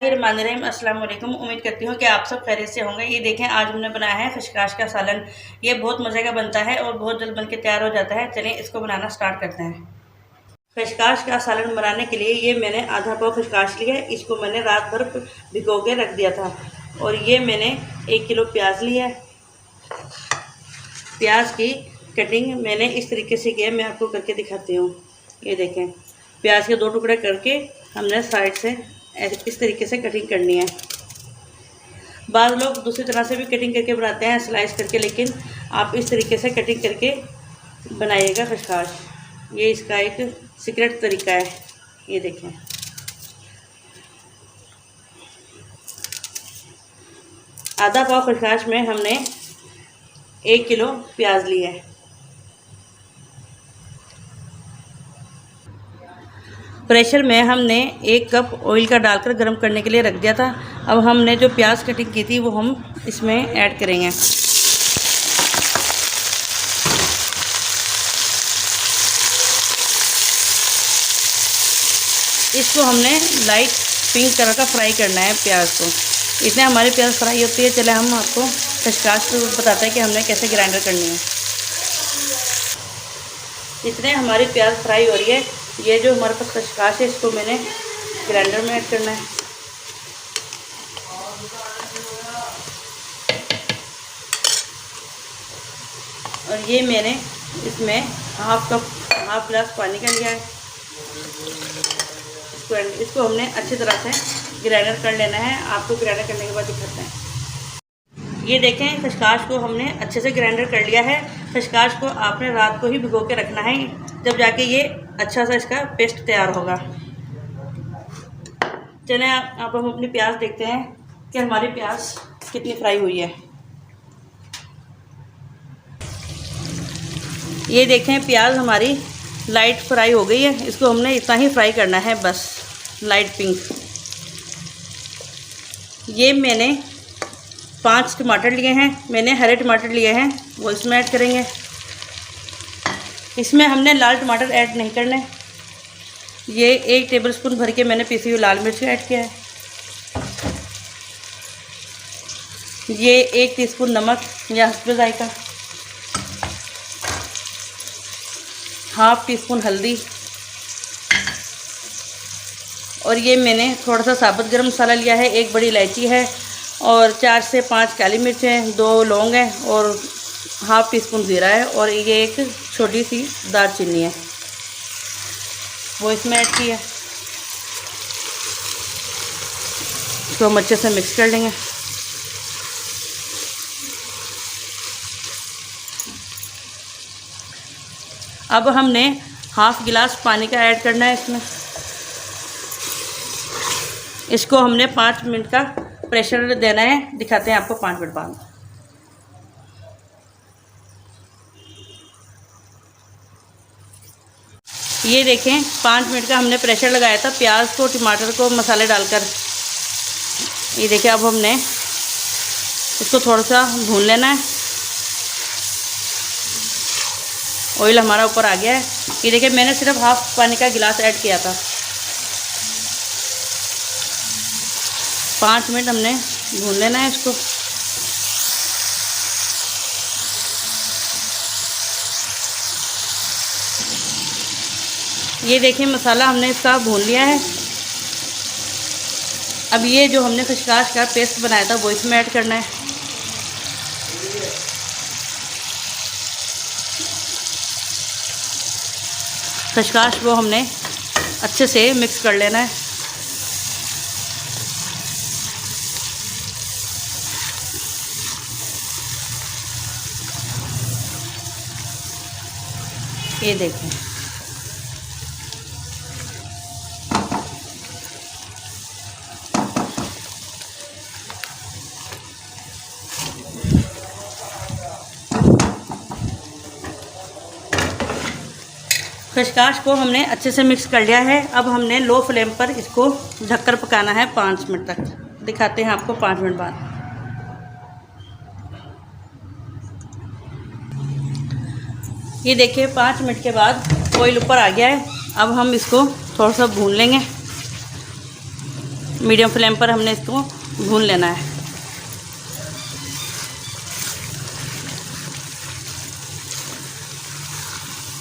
रहीम अस्सलाम वालेकुम। उम्मीद करती हूँ कि आप सब खैरियत से होंगे। ये देखें, आज हमने बनाया है खशकाश का सालन। ये बहुत मज़े का बनता है और बहुत जल्द बनके तैयार हो जाता है। चलिए इसको बनाना स्टार्ट करते हैं। खशकाश का सालन बनाने के लिए ये मैंने आधा पाव खशकाश लिया है। इसको मैंने रात भर भिगो के रख दिया था। और ये मैंने 1 किलो प्याज लिया है। प्याज की कटिंग मैंने इस तरीके से किया, मैं आपको करके दिखाती हूँ। ये देखें, प्याज के 2 टुकड़े करके हमने साइड से इस तरीके से कटिंग करनी है। बाद लोग दूसरी तरह से भी कटिंग करके बनाते हैं, स्लाइस करके, लेकिन आप इस तरीके से कटिंग करके बनाइएगा खशकाश। ये इसका एक सीक्रेट तरीका है। ये देखें, आधा पाव खशकाश में हमने 1 किलो प्याज लिया है। प्रेशर में हमने 1 कप ऑयल का डालकर गर्म करने के लिए रख दिया था। अब हमने जो प्याज कटिंग की थी वो हम इसमें ऐड करेंगे। इसको हमने लाइट पिंक कलर का फ्राई करना है प्याज को। इतने हमारी प्याज फ्राई होती है। चले हम आपको खशकाश को बताते हैं कि हमने कैसे ग्राइंडर करनी है। इतने हमारी प्याज फ्राई हो रही है। ये जो हमारे पास खशकाश है इसको मैंने ग्राइंडर में ऐड करना है। और ये मैंने इसमें हाफ गिलास पानी का लिया है। इसको हमने अच्छी तरह से ग्राइंडर कर लेना है। आपको ग्राइंडर करने के बाद दिखाते हैं। ये देखें, खशकाश को हमने अच्छे से ग्राइंडर कर लिया है। खशकाश को आपने रात को ही भिगो के रखना है, जब जाके ये अच्छा सा इसका पेस्ट तैयार होगा। चलें अब हम अपनी प्याज देखते हैं कि हमारी प्याज कितनी फ्राई हुई है। ये देखें, प्याज हमारी लाइट फ्राई हो गई है। इसको हमने इतना ही फ्राई करना है, बस लाइट पिंक। ये मैंने 5 टमाटर लिए हैं। मैंने हरे टमाटर लिए हैं, वो इसमें ऐड करेंगे। इसमें हमने लाल टमाटर ऐड नहीं करने। ये 1 टेबलस्पून भर के मैंने पीसी हुई लाल मिर्च ऐड किया है। ये 1 टीस्पून नमक या हस्बे जायका, हाफ टीस्पून हल्दी, और ये मैंने थोड़ा सा साबुत गरम मसाला लिया है। 1 बड़ी इलायची है और 4 से 5 काली मिर्च हैं, 2 लौंग हैं और हाफ टीस्पून ज़ीरा है, और ये एक छोटी सी दालचीनी है, वो इसमें ऐड की है। इसको हम अच्छे से मिक्स कर लेंगे। अब हमने हाफ गिलास पानी का ऐड करना है इसमें। इसको हमने 5 मिनट का प्रेशर देना है। दिखाते हैं आपको 5 मिनट बाद। ये देखें, 5 मिनट का हमने प्रेशर लगाया था प्याज को, टमाटर को मसाले डालकर। ये देखें, अब हमने इसको थोड़ा सा भून लेना है। ऑयल हमारा ऊपर आ गया है। ये देखें, मैंने सिर्फ हाफ पानी का गिलास ऐड किया था। 5 मिनट हमने भून लेना है इसको। ये देखिए, मसाला हमने इसका भून लिया है। अब ये जो हमने खशकाश का पेस्ट बनाया था वो इसमें ऐड करना है। खशकाश को हमने अच्छे से मिक्स कर लेना है। ये देखें, खशकाश को हमने अच्छे से मिक्स कर लिया है। अब हमने लो फ्लेम पर इसको ढककर पकाना है 5 मिनट तक। दिखाते हैं आपको 5 मिनट बाद। ये देखिए, 5 मिनट के बाद ऑयल ऊपर आ गया है। अब हम इसको थोड़ा सा भून लेंगे। मीडियम फ्लेम पर हमने इसको भून लेना है।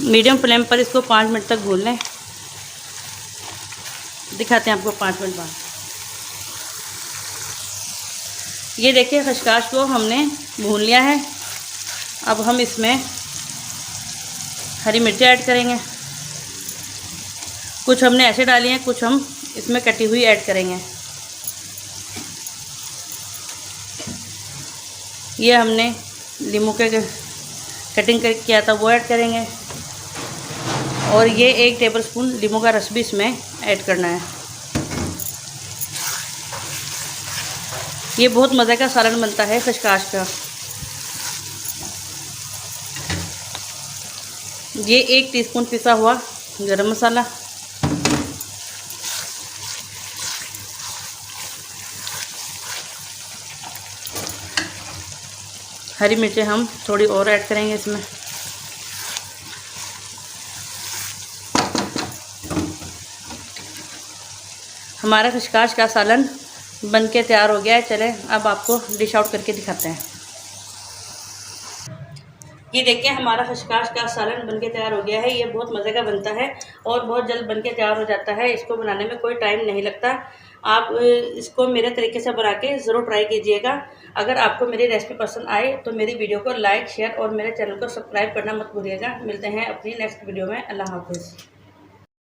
मीडियम फ्लेम पर इसको 5 मिनट तक भून लें। दिखाते हैं आपको 5 मिनट बाद। ये देखिए खसकास को हमने भून लिया है। अब हम इसमें हरी मिर्ची ऐड करेंगे। कुछ हमने ऐसे डाली हैं, कुछ हम इसमें कटी हुई ऐड करेंगे। ये हमने नींबू के कटिंग कर किया था वो ऐड करेंगे, और ये 1 टेबलस्पून नींबू का रस भी इसमें ऐड करना है। ये बहुत मज़े का सालन बनता है खसकास का। ये 1 टीस्पून पिसा हुआ गरम मसाला, हरी मिर्चें हम थोड़ी और ऐड करेंगे इसमें। हमारा खसकास का सालन बनके तैयार हो गया है। चलें अब आपको डिश आउट करके दिखाते हैं। ये देखिए हमारा खसकास का सालन बनके तैयार हो गया है। ये बहुत मज़े का बनता है और बहुत जल्द बनके तैयार हो जाता है। इसको बनाने में कोई टाइम नहीं लगता। आप इसको मेरे तरीके से बना के ज़रूर ट्राई कीजिएगा। अगर आपको मेरी रेसिपी पसंद आए तो मेरी वीडियो को लाइक, शेयर और मेरे चैनल को सब्सक्राइब करना मत भूलिएगा। मिलते हैं अपनी नेक्स्ट वीडियो में। अल्लाह हाफ़िज़।